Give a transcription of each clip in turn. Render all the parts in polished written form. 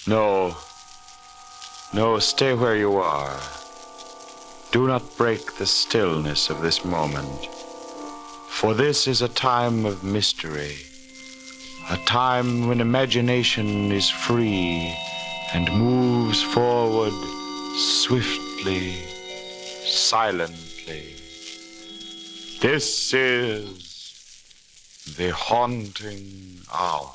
No. No, stay where you are. Do not break the stillness of this moment. For this is a time of mystery. A time when imagination is free and moves forward swiftly, silently. This is the haunting hour.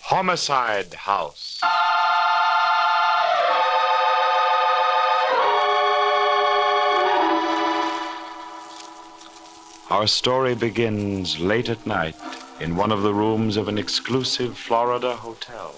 Homicide House. Our story begins late at night in one of the rooms of an exclusive Florida hotel.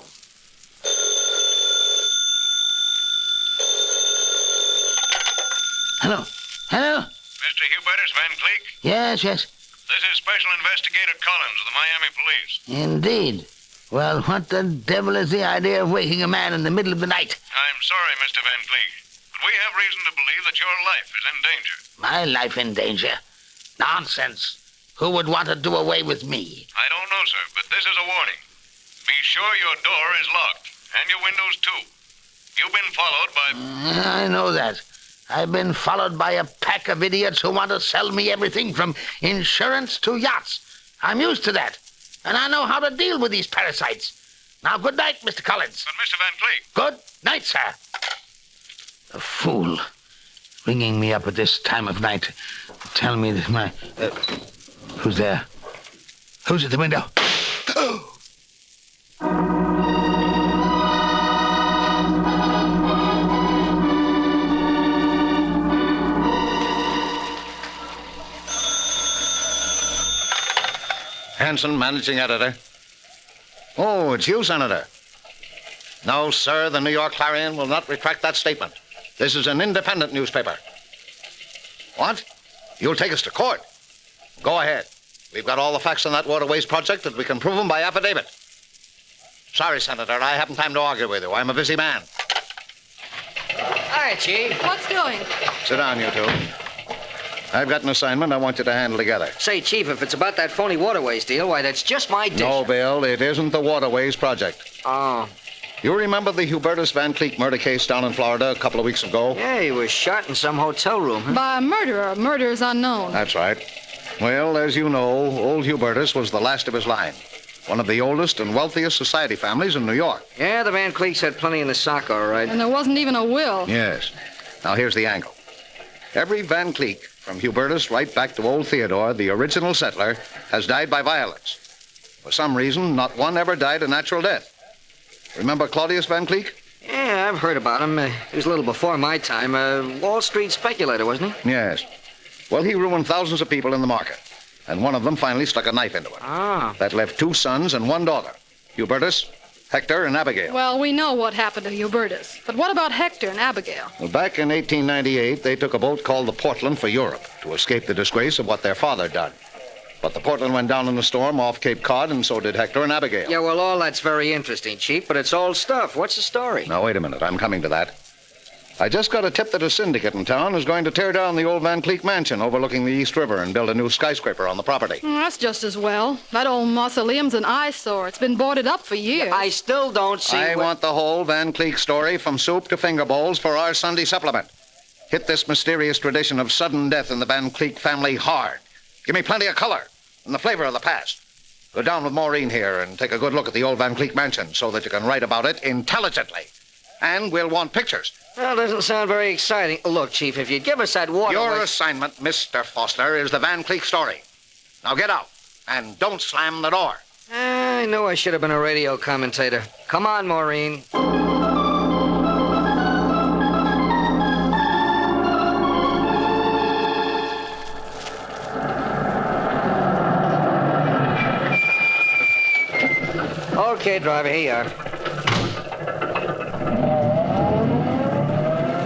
Hello? Hello? Mr. Hubertus Van Cleek? Yes. This is Special Investigator Collins of the Miami Police. Indeed. Well, what the devil is the idea of waking a man in the middle of the night? I'm sorry, Mr. Van Cleek, but we have reason to believe that your life is in danger. My life in danger? Nonsense. Who would want to do away with me? I don't know, sir, but this is a warning. Be sure your door is locked, and your windows, too. You've been followed by... I know that. I've been followed by a pack of idiots who want to sell me everything from insurance to yachts. I'm used to that, and I know how to deal with these parasites. Now, good night, Mr. Collins. But, Mr. Van Cleek... Good night, sir. The fool. Ringing me up at this time of night to tell me that my... who's there? Who's at the window? Hanson, managing editor. Oh, it's you, Senator. No, sir, the New York Clarion will not retract that statement. This is an independent newspaper. What? You'll take us to court? Go ahead. We've got all the facts on that waterways project and we can prove them by affidavit. Sorry, Senator, I haven't time to argue with you. I'm a busy man. Hi, Chief. What's doing? Sit down, you two. I've got an assignment I want you to handle together. Say, Chief, if it's about that phony waterways deal, why, that's just my dish. No, Bill, it isn't the waterways project. Oh. You remember the Hubertus Van Cleek murder case down in Florida a couple of weeks ago? Yeah, he was shot in some hotel room. Huh? By a murderer. Murderer's unknown. That's right. Well, as you know, old Hubertus was the last of his line. One of the oldest and wealthiest society families in New York. Yeah, the Van Cleeks had plenty in the sock, all right. And there wasn't even a will. Yes. Now, here's the angle. Every Van Cleek, from Hubertus right back to old Theodore, the original settler, has died by violence. For some reason, not one ever died a natural death. Remember Claudius Van Cleek? Yeah, I've heard about him. He was a little before my time. Wall Street speculator, wasn't he? Yes. Well, he ruined thousands of people in the market. And one of them finally stuck a knife into him. Ah. That left 2 sons and 1 daughter. Hubertus, Hector, and Abigail. Well, we know what happened to Hubertus. But what about Hector and Abigail? Well, back in 1898, they took a boat called the Portland for Europe to escape the disgrace of what their father had done. But the Portland went down in a storm off Cape Cod, and so did Hector and Abigail. Yeah, well, all that's very interesting, Chief, but it's old stuff. What's the story? Now, wait a minute. I'm coming to that. I just got a tip that a syndicate in town is going to tear down the old Van Cleek mansion overlooking the East River and build a new skyscraper on the property. That's just as well. That old mausoleum's an eyesore. It's been boarded up for years. I still don't see. I want the whole Van Cleek story from soup to finger bowls for our Sunday supplement. Hit this mysterious tradition of sudden death in the Van Cleek family hard. Give me plenty of color and the flavor of the past. Go down with Maureen here and take a good look at the old Van Cleek mansion so that you can write about it intelligently. And we'll want pictures. Well, doesn't sound very exciting. Look, Chief, if you'd give us that water... Your assignment, Mr. Foster, is the Van Cleek story. Now get out, and don't slam the door. I knew I should have been a radio commentator. Come on, Maureen. Okay, driver, here you are.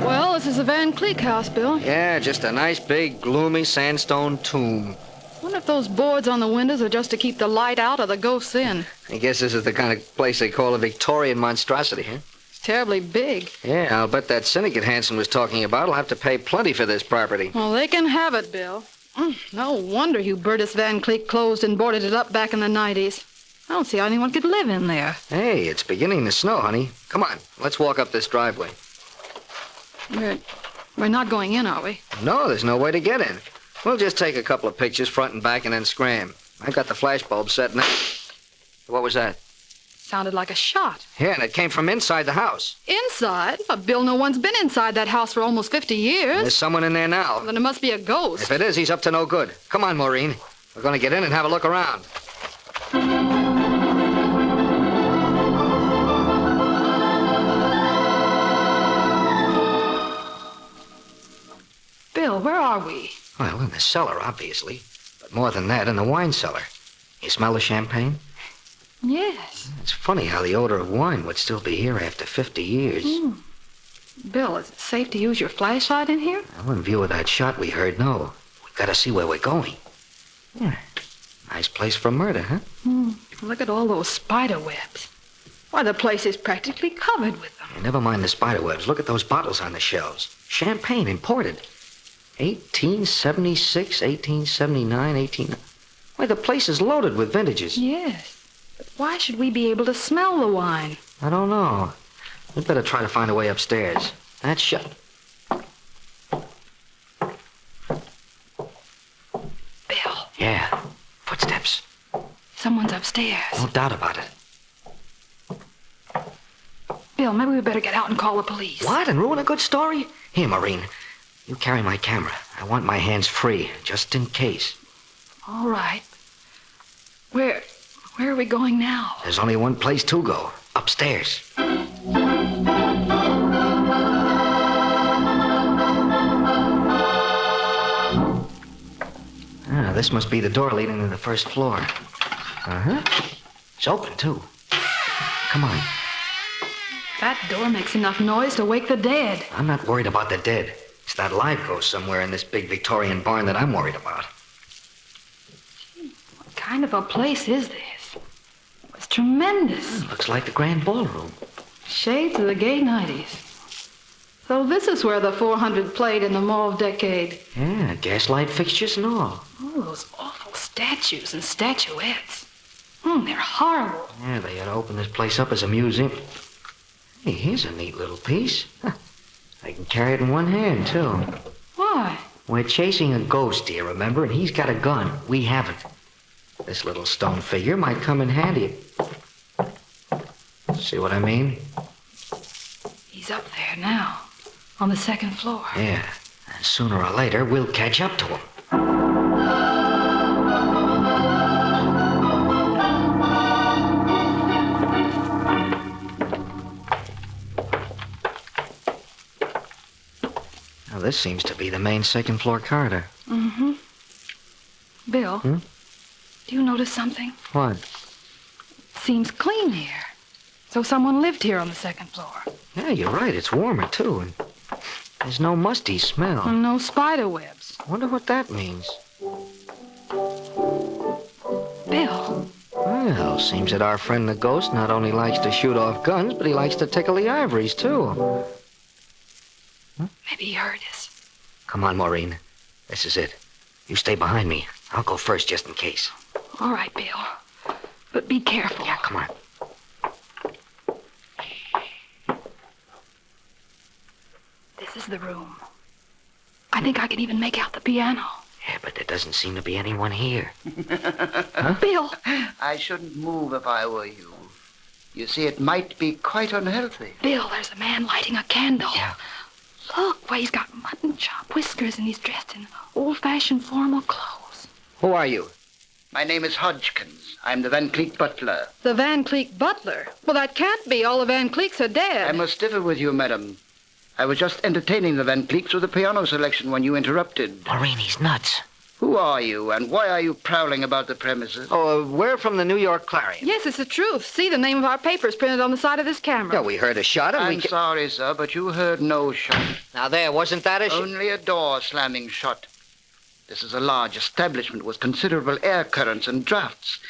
Well, this is the Van Cleek house, Bill. Yeah, just a nice, big, gloomy sandstone tomb. Wonder if those boards on the windows are just to keep the light out or the ghosts in. I guess this is the kind of place they call a Victorian monstrosity, huh? It's terribly big. Yeah, I'll bet that syndicate Hanson was talking about will have to pay plenty for this property. Well, they can have it, Bill. No wonder Hubertus Van Cleek closed and boarded it up back in the 90s. I don't see how anyone could live in there. Hey, it's beginning to snow, honey. Come on, let's walk up this driveway. We're not going in, are we? No, there's no way to get in. We'll just take a couple of pictures, front and back, and then scram. I got the flashbulb set now. What was that? Sounded like a shot. Yeah, and it came from inside the house. Inside? Bill, no one's been inside that house for almost 50 years. There's someone in there now. Then it must be a ghost. If it is, he's up to no good. Come on, Maureen. We're going to get in and have a look around. Bill, where are we? Well, in the cellar, obviously. But more than that, in the wine cellar. You smell the champagne? Yes. It's funny how the odor of wine would still be here after 50 years. Bill, is it safe to use your flashlight in here? Well, in view of that shot we heard, no. We've got to see where we're going. Yeah. Nice place for murder, huh? Look at all those spider webs. Why, the place is practically covered with them. Hey, never mind the spider webs. Look at those bottles on the shelves. Champagne, imported. 1876, 1879, Why, the place is loaded with vintages. Yes. But why should we be able to smell the wine? I don't know. We'd better try to find a way upstairs. That's shut. Bill, Yeah. Footsteps. someone's upstairs. No doubt about it. Bill, maybe we better get out and call the police. What? And ruin a good story? Here, Maureen. You carry my camera. I want my hands free, just in case. All right. Where are we going now? There's only one place to go. Upstairs. Ah, this must be the door leading to the first floor. Uh-huh. It's open, too. Come on. That door makes enough noise to wake the dead. I'm not worried about the dead. It's that live ghost somewhere in this big Victorian barn that I'm worried about. What kind of a place is this? It's tremendous. Looks like the grand ballroom. Shades of the gay 90s. So this is where the 400 played in the mauve decade. Yeah, gaslight fixtures and all. Oh, those awful statues and statuettes. They're horrible. Yeah, they ought to open this place up as a museum. Hey, here's a neat little piece. Huh. I can carry it in one hand, too. Why? We're chasing a ghost here, remember? And he's got a gun. We haven't. This little stone figure might come in handy. See what I mean? He's up there now, on the second floor. Yeah. And sooner or later, we'll catch up to him. Now, this seems to be the main second floor corridor. Mm-hmm. Bill, Hmm? do you notice something? What? Seems clean here. So someone lived here on the second floor. Yeah, you're right. It's warmer, too. And there's no musty smell. And no spider webs. Wonder what that means. Bill, Well, seems that our friend the ghost not only likes to shoot off guns, but he likes to tickle the ivories, too. Maybe he heard us. Come on, Maureen. This is it. You stay behind me. I'll go first just in case. All right, Bill. But be careful. Yeah, come on. This is the room. I think I can even make out the piano. Yeah, but there doesn't seem to be anyone here. Bill! I shouldn't move if I were you. You see, it might be quite unhealthy. Bill, there's a man lighting a candle. Yeah. Look, why he's got mutton chop whiskers and he's dressed in old-fashioned formal clothes. Who are you? My name is Hodgkins. I'm the Van Cleek butler. The Van Cleek butler? Well, that can't be. All the Van Cleeks are dead. I must differ with you, madam. I was just entertaining the Van Cleeks with a piano selection when you interrupted. Maureen, he's nuts. Who are you, and why are you prowling about the premises? Oh, we're from the New York Clarion. Yes, it's the truth. See, the name of our paper's printed on the side of this camera. Yeah, we heard a shot and I'm sorry, sir, but you heard no shot. Now there, wasn't that a Only a door slamming shut. This is a large establishment with considerable air currents and drafts.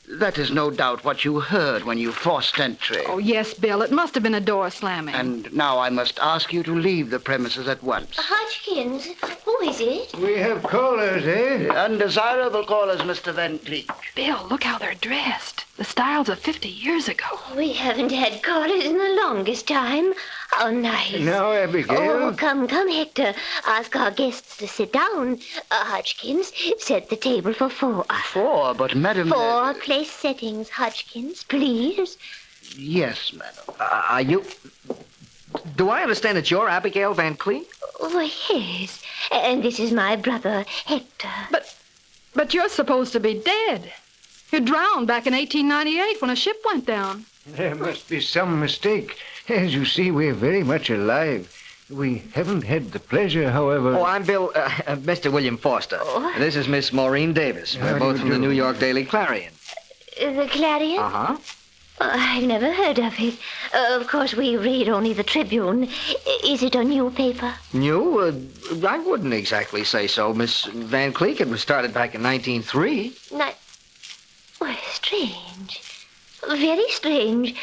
That is no doubt what you heard when you forced entry. Oh, yes, Bill. It must have been a door slamming. And now I must ask you to leave the premises at once. Hodgkins, who is it? We have callers, eh? Undesirable callers, Mr. Van Cleek. Bill, look how they're dressed. The styles of 50 years ago. We haven't had callers in the longest time. How nice. Now, Abigail. Oh, come, Hector. Ask our guests to sit down. Hodgkins, set the table for four. Four, but madam... Four place settings, Hodgkins, please. Yes, madam. Are you... Do I understand that you're Abigail Van Cleek? Oh, yes. And this is my brother, Hector. But you're supposed to be dead. You drowned back in 1898 when a ship went down. There must be some mistake. As you see, we're very much alive. We haven't had the pleasure, however... Oh, I'm Bill... Mr. William Foster. Oh. This is Miss Maureen Davis. How We're do both you from the do? New York Daily Clarion. The Clarion? Uh-huh. I've never heard of it. Of course, we read only the Tribune. Is it a new paper? New? I wouldn't exactly say so, Miss Van Cleek. It was started back in 1903. Well, strange. Very strange.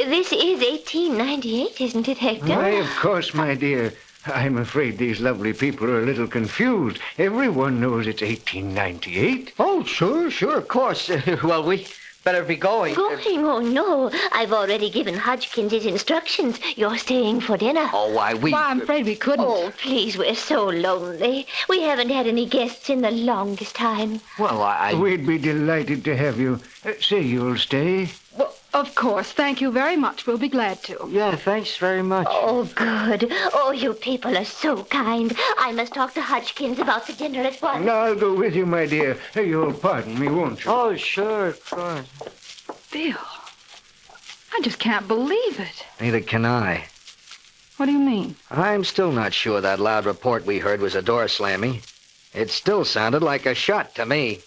This is 1898, isn't it, Hector? Why, of course, my dear. I'm afraid these lovely people are a little confused. Everyone knows it's 1898. Oh, sure, of course. Well, we better be going. Going? Oh, no. I've already given Hodgkins his instructions. You're staying for dinner. Oh, why, I'm afraid we couldn't. Oh, please, we're so lonely. We haven't had any guests in the longest time. Well, We'd be delighted to have you. Say you'll stay. Well, of course. Thank you very much. We'll be glad to. Yeah, thanks very much. Oh, good. Oh, you people are so kind. I must talk to Hodgkins about the dinner at once. Now, I'll go with you, my dear. You'll pardon me, won't you? Oh, sure, of course. Bill, I just can't believe it. Neither can I. What do you mean? I'm still not sure that loud report we heard was a door slamming. It still sounded like a shot to me.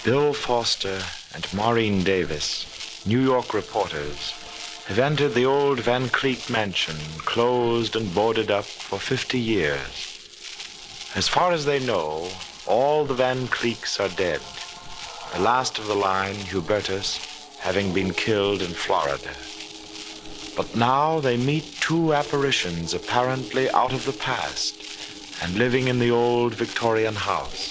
Bill Foster and Maureen Davis, New York reporters, have entered the old Van Cleek mansion, closed and boarded up for 50 years. As far as they know, all the Van Cleeks are dead. The last of the line, Hubertus, having been killed in Florida. But now they meet two apparitions apparently out of the past and living in the old Victorian house.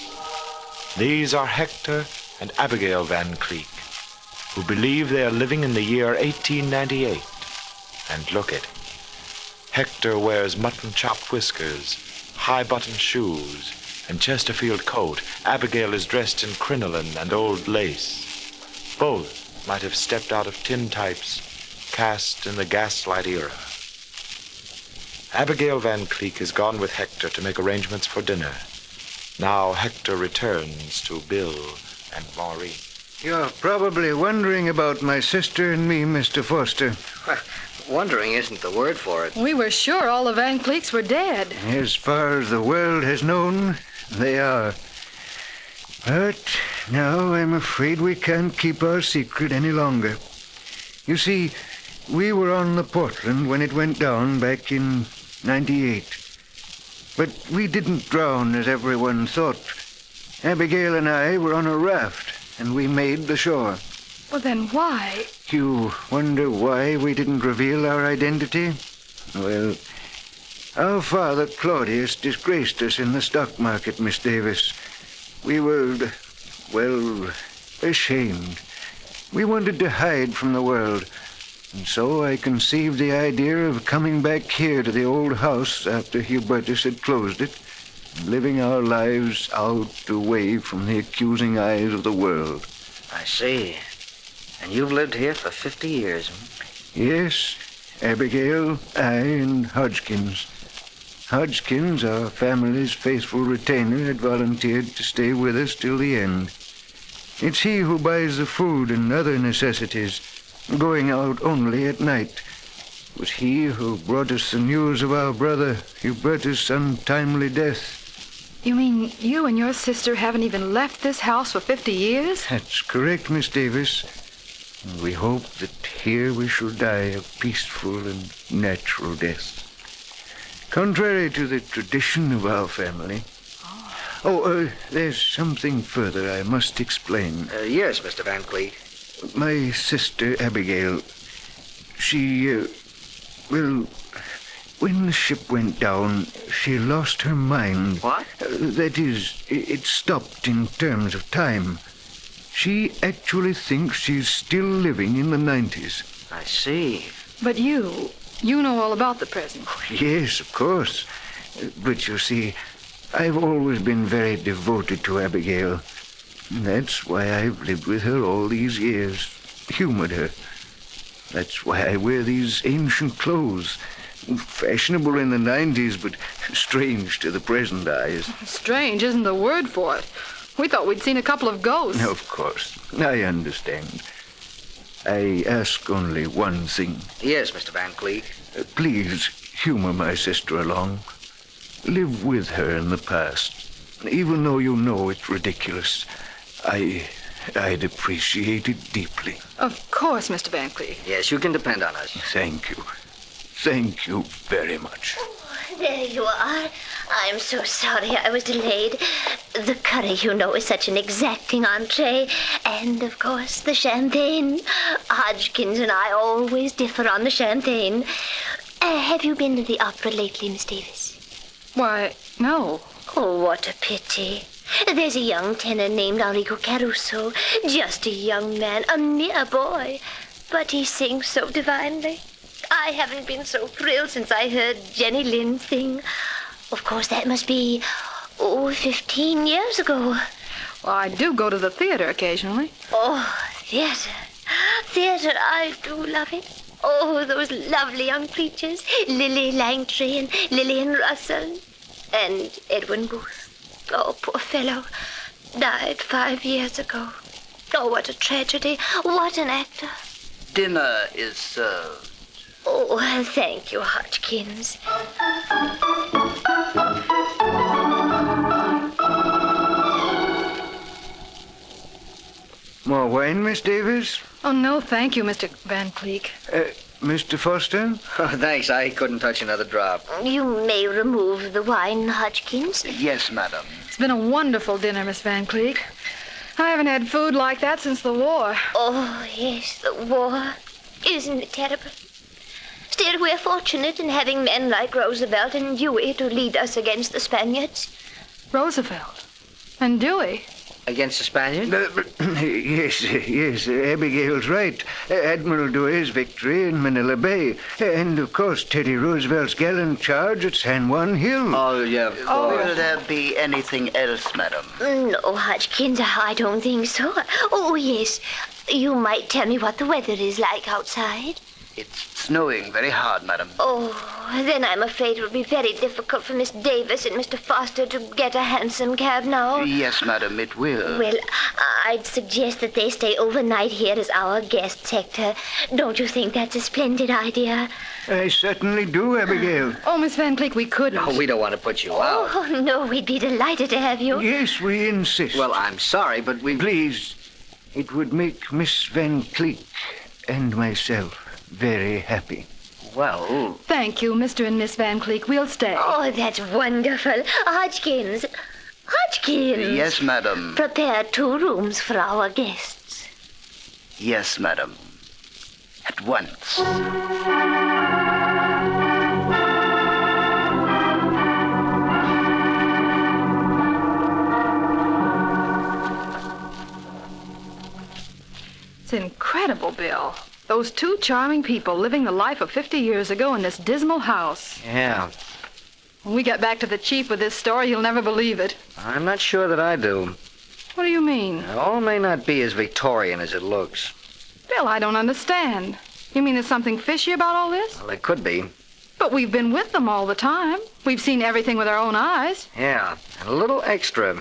These are Hector and Abigail Van Cleek, who believe they are living in the year 1898. And look it. Hector wears mutton-chopped whiskers, high-button shoes, and Chesterfield coat. Abigail is dressed in crinoline and old lace. Both might have stepped out of tintypes cast in the gaslight era. Abigail Van Cleek has gone with Hector to make arrangements for dinner. Now Hector returns to Bill and Maureen. You're probably wondering about my sister and me, Mr. Foster. Wondering isn't the word for it. We were sure all the Van Cleeks were dead. As far as the world has known, they are. But now I'm afraid we can't keep our secret any longer. You see, we were on the Portland when it went down back in '98. But we didn't drown as everyone thought. Abigail and I were on a raft, and we made the shore. Well, then why? You wonder why we didn't reveal our identity? Well, our father, Claudius, disgraced us in the stock market, Miss Davis. We were, well, ashamed. We wanted to hide from the world. And so I conceived the idea of coming back here to the old house after Hubertus had closed it, and living our lives out away from the accusing eyes of the world. I see. And you've lived here for 50 years, huh? Yes, Abigail, I, and Hodgkins. Hodgkins, our family's faithful retainer, had volunteered to stay with us till the end. It's he who buys the food and other necessities, going out only at night. It was he who brought us the news of our brother Hubertus' untimely death. You mean you and your sister haven't even left this house for 50 years? That's correct, Miss Davis. And we hope that here we shall die a peaceful and natural death. Contrary to the tradition of our family. There's something further I must explain. Yes, Mr. Van Cleek. My sister, Abigail, she, when the ship went down, she lost her mind. What? That is, it stopped in terms of time. She actually thinks she's still living in the 90s. I see. But you know all about the present. Yes, of course. But you see, I've always been very devoted to Abigail. That's why I've lived with her all these years, humored her. That's why I wear these ancient clothes. Fashionable in the 90s, but strange to the present eyes. Strange isn't the word for it. We thought we'd seen a couple of ghosts. Of course, I understand. I ask only one thing. Yes, Mr. Van Cleek. Please humor my sister along. Live with her in the past. Even though you know it's ridiculous, I'd appreciate it deeply. Of course, Mr. Van Cleek. Yes, you can depend on us. Thank you. Thank you very much. There you are. I'm so sorry I was delayed. The curry, you know, is such an exacting entree. And, of course, the champagne. Hodgkins and I always differ on the champagne. Have you been to the opera lately, Miss Davis? Why, no. Oh, what a pity. There's a young tenor named Enrico Caruso. Just a young man, a mere boy. But he sings so divinely. I haven't been so thrilled since I heard Jenny Lind sing. Of course, that must be, 15 years ago. Well, I do go to the theater occasionally. Oh, theater. Theater, I do love it. Oh, those lovely young creatures. Lily Langtry and Lillian Russell. And Edwin Booth. Oh, poor fellow. Died 5 years ago. Oh, what a tragedy. What an actor. Dinner is served. Oh, thank you, Hodgkins. More wine, Miss Davis? Oh, no, thank you, Mr. Van Cleek. Mr. Foster? Oh, thanks. I couldn't touch another drop. You may remove the wine, Hodgkins. Yes, madam. It's been a wonderful dinner, Miss Van Cleek. I haven't had food like that since the war. Oh, yes, the war. Isn't it terrible? Still, we're fortunate in having men like Roosevelt and Dewey to lead us against the Spaniards. Roosevelt and Dewey. Against the Spaniards? Yes, Abigail's right. Admiral Dewey's victory in Manila Bay. And, of course, Teddy Roosevelt's gallant charge at San Juan Hill. Oh, yeah, of course. Will there be anything else, madam? No, Hodgkins, I don't think so. Oh, yes. You might tell me what the weather is like outside. It's snowing very hard, madam. Oh, then I'm afraid it will be very difficult for Miss Davis and Mr. Foster to get a hansom cab now. Yes, madam, it will. Well, I'd suggest that they stay overnight here as our guests, Hector. Don't you think that's a splendid idea? I certainly do, Abigail. Oh, Miss Van Cleek, we couldn't. Oh, we don't want to put you out. Oh, no, we'd be delighted to have you. Yes, we insist. Well, I'm sorry, but we... Please, it would make Miss Van Cleek and myself very happy. Well... Thank you, Mr. and Miss Van Cleek. We'll stay. Oh, that's wonderful. Hodgkins. Hodgkins. Yes, madam. Prepare 2 rooms for our guests. Yes, madam. At once. It's incredible, Bill. Those 2 charming people living the life of 50 years ago in this dismal house. Yeah, When we get back to the chief with this story, you'll never believe it. I'm not sure that I do. What do you mean? All may not be as Victorian as it looks. Bill, I don't understand. You mean there's something fishy about all this? Well, it could be. But we've been with them all the time. We've seen everything with our own eyes. Yeah, and a little extra.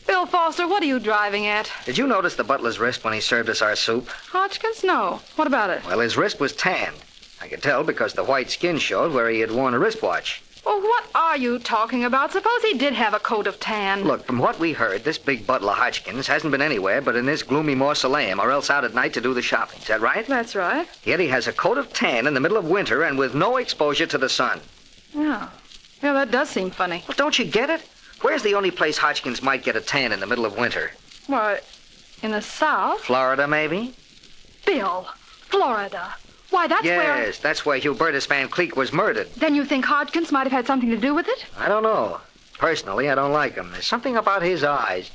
Bill Foster, what are you driving at? Did you notice the butler's wrist when he served us our soup? Hodgkins? No. What about it? Well, his wrist was tanned. I could tell because the white skin showed where he had worn a wristwatch. Well, what are you talking about? Suppose he did have a coat of tan. Look, from what we heard, this big butler Hodgkins hasn't been anywhere but in this gloomy mausoleum or else out at night to do the shopping. Is that right? That's right. Yet he has a coat of tan in the middle of winter and with no exposure to the sun. Yeah. Yeah, that does seem funny. Well, don't you get it? Where's the only place Hodgkins might get a tan in the middle of winter? Why, in the South? Florida, maybe? Bill, Florida. Why, that's where... Yes, that's where Hubertus Van Cleek was murdered. Then you think Hodgkins might have had something to do with it? I don't know. Personally, I don't like him. There's something about his eyes.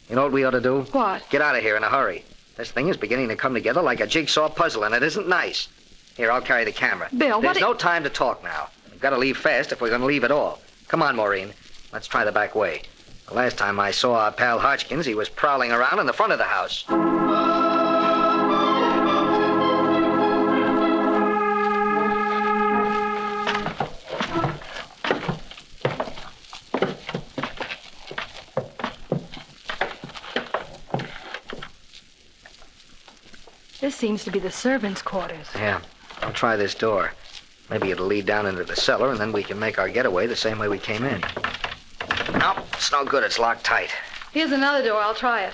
You know what we ought to do? What? Get out of here in a hurry. This thing is beginning to come together like a jigsaw puzzle, and it isn't nice. Here, I'll carry the camera. Bill, There's no time to talk now. We've got to leave fast if we're going to leave at all. Come on, Maureen. Let's try the back way. The last time I saw our pal Hodgkins, he was prowling around in the front of the house. This seems to be the servants' quarters. Yeah, I'll try this door. Maybe it'll lead down into the cellar, and then we can make our getaway the same way we came in. Nope, it's no good. It's locked tight. Here's another door. I'll try it.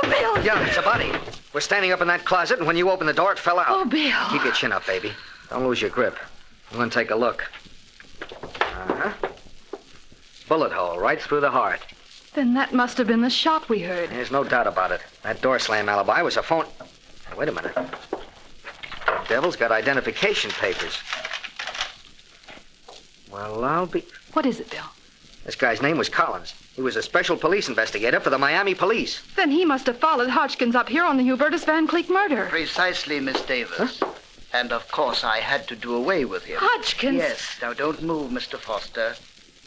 Bill! Yeah, it's a body. We're standing up in that closet, and when you opened the door, it fell out. Oh, Bill. Keep your chin up, baby. Don't lose your grip. I'm going to take a look. Uh-huh. Bullet hole right through the heart. Then that must have been the shot we heard. There's no doubt about it. That door slam alibi was a phone... Hey, wait a minute. The devil's got identification papers. Well, I'll be... What is it, Bill? This guy's name was Collins. He was a special police investigator for the Miami police. Then he must have followed Hodgkins up here on the Hubertus Van Cleek murder. Precisely, Miss Davis. Huh? And, of course, I had to do away with him. Hodgkins? Yes. Now, don't move, Mr. Foster.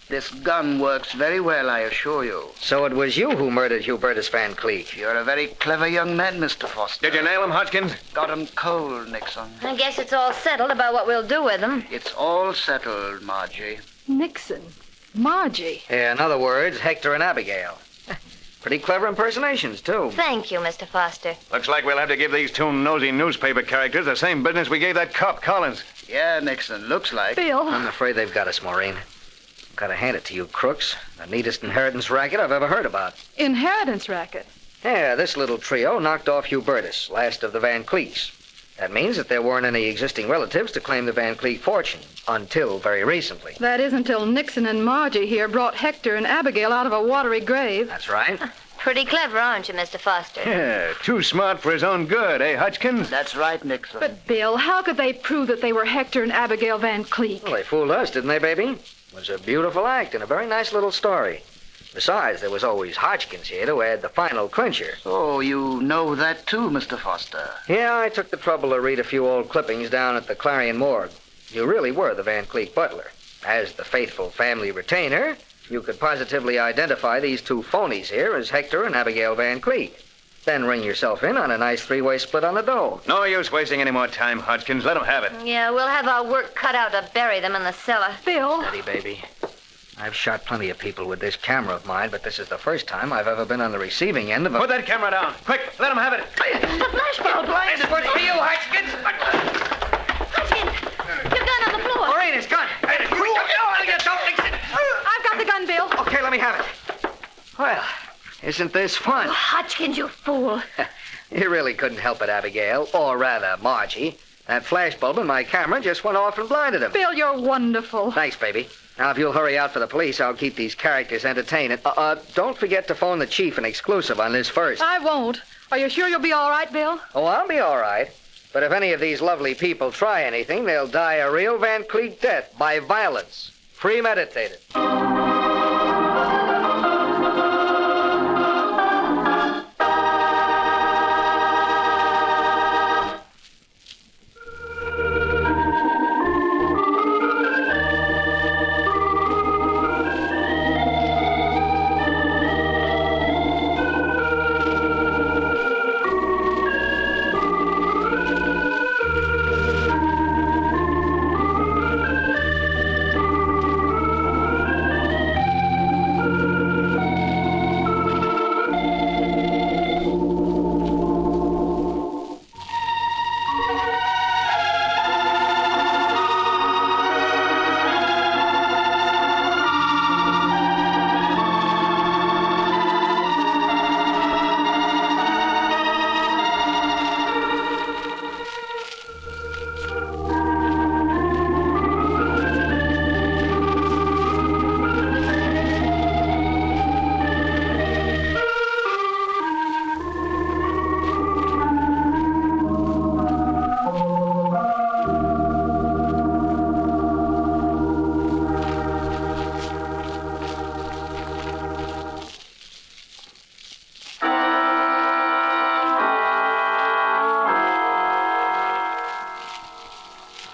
This gun works very well, I assure you. So it was you who murdered Hubertus Van Cleek. You're a very clever young man, Mr. Foster. Did you nail him, Hodgkins? Got him cold, Nixon. I guess it's all settled about what we'll do with him. It's all settled, Margie. Nixon. Margie. Yeah, in other words, Hector and Abigail. Pretty clever impersonations, too. Thank you, Mr. Foster. Looks like we'll have to give these 2 nosy newspaper characters the same business we gave that cop, Collins. Yeah, Nixon, looks like. Bill. I'm afraid they've got us, Maureen. Gotta hand it to you, crooks. The neatest inheritance racket I've ever heard about. Inheritance racket? Yeah, this little trio knocked off Hubertus, last of the Van Cleeks. That means that there weren't any existing relatives to claim the Van Cleek fortune, until very recently. That is until Nixon and Margie here brought Hector and Abigail out of a watery grave. That's right. Pretty clever, aren't you, Mr. Foster? Yeah, too smart for his own good, eh, Hodgkins? That's right, Nixon. But, Bill, how could they prove that they were Hector and Abigail Van Cleek? Well, they fooled us, didn't they, baby? It was a beautiful act and a very nice little story. Besides, there was always Hodgkins here to add the final clincher. Oh, you know that too, Mr. Foster. Yeah, I took the trouble to read a few old clippings down at the Clarion Morgue. You really were the Van Cleek butler. As the faithful family retainer, you could positively identify these two phonies here as Hector and Abigail Van Cleek. Then ring yourself in on a nice three-way split on the dough. No use wasting any more time, Hodgkins. Let them have it. Yeah, we'll have our work cut out to bury them in the cellar. Bill. Steady, baby. I've shot plenty of people with this camera of mine, but this is the first time I've ever been on the receiving end of a... Put that camera down. Quick, let them have it. The flashbulb light! This one's for you, Hodgkins. Hodgkins, your gun on the floor. Maureen, his gun. Hey, don't fix it. I've got the gun, Bill. Okay, let me have it. Well, isn't this fun? Oh, Hodgkins, you fool. You really couldn't help it, Abigail, or rather, Margie. That flashbulb in my camera just went off and blinded him. Bill, you're wonderful. Thanks, baby. Now, if you'll hurry out for the police, I'll keep these characters entertained. And, don't forget to phone the chief an exclusive on this first. I won't. Are you sure you'll be all right, Bill? Oh, I'll be all right. But if any of these lovely people try anything, they'll die a real Van Cleek death by violence. Premeditated.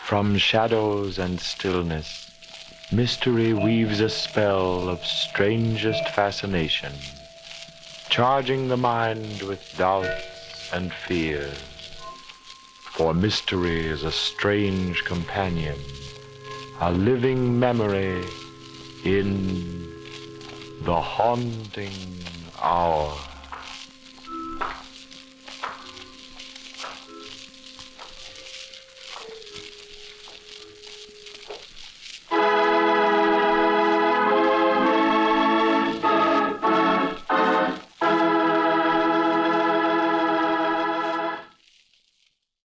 From shadows and stillness, mystery weaves a spell of strangest fascination, charging the mind with doubts and fears. For mystery is a strange companion, a living memory in the haunting hour.